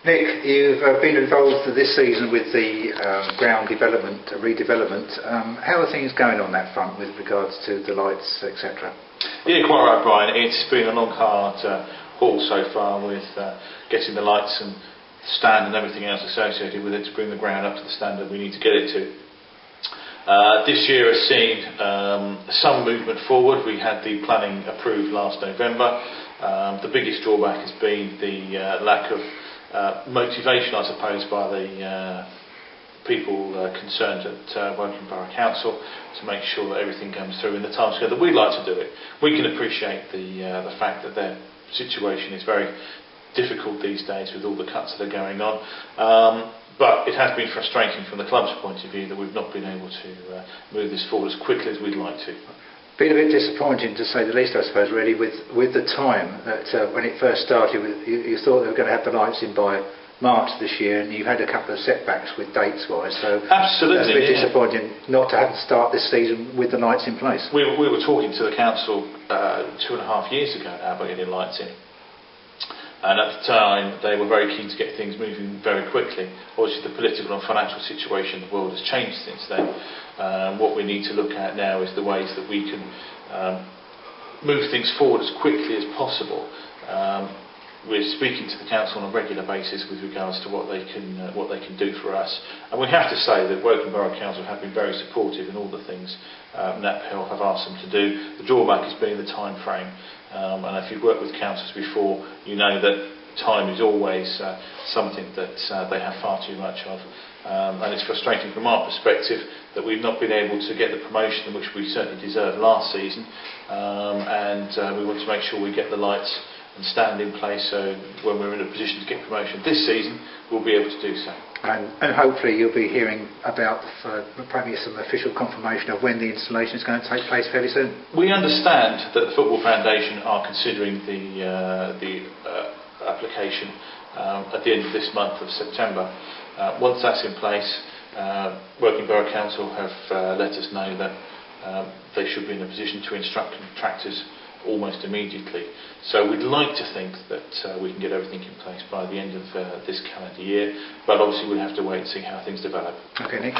Nick, you've been involved this season with the ground development, redevelopment. How are things going on that front with regards to the lights, etc.? Yeah, quite right, Brian. It's been a long, hard haul so far with getting the lights and stand and everything else associated with it to bring the ground up to the standard we need to get it to. This year has seen some movement forward. We had the planning approved last November. The biggest drawback has been the lack of motivation, I suppose, by the people concerned at Woking Borough Council to make sure that everything comes through in the timescale that we'd like to do it. We can appreciate the fact that their situation is very difficult these days with all the cuts that are going on, but it has been frustrating from the club's point of view that we've not been able to move this forward as quickly as we'd like to. Been a bit disappointing, to say the least, I suppose, really, with the time that when it first started, you thought they were going to have the lights in by March this year, and you had a couple of setbacks with dates-wise, so absolutely, that's a bit disappointing not to have to start this season with the lights in place. We were talking to the council 2.5 years ago now about getting lights in. And at the time, they were very keen to get things moving very quickly. Obviously, the political and financial situation of the world has changed since then. What we need to look at now is the ways that we can move things forward as quickly as possible. We're speaking to the council on a regular basis with regards to what they can do for us, and we have to say that Woking Borough Council have been very supportive in all the things Knaphill have asked them to do. The drawback has been the time frame, and if you've worked with councils before, you know that time is always something that they have far too much of, and it's frustrating from our perspective that we've not been able to get the promotion which we certainly deserved last season, and we want to make sure we get the lights and stand in place, so when we're in a position to get promotion this season, we'll be able to do so. And hopefully you'll be hearing about probably some official confirmation of when the installation is going to take place fairly soon. We understand that the Football Foundation are considering the application at the end of this month of September. Once that's in place, Woking Borough Council have let us know that they should be in a position to instruct contractors almost immediately. So we'd like to think that we can get everything in place by the end of this calendar year, but obviously we'll have to wait and see how things develop. Okay, Nick.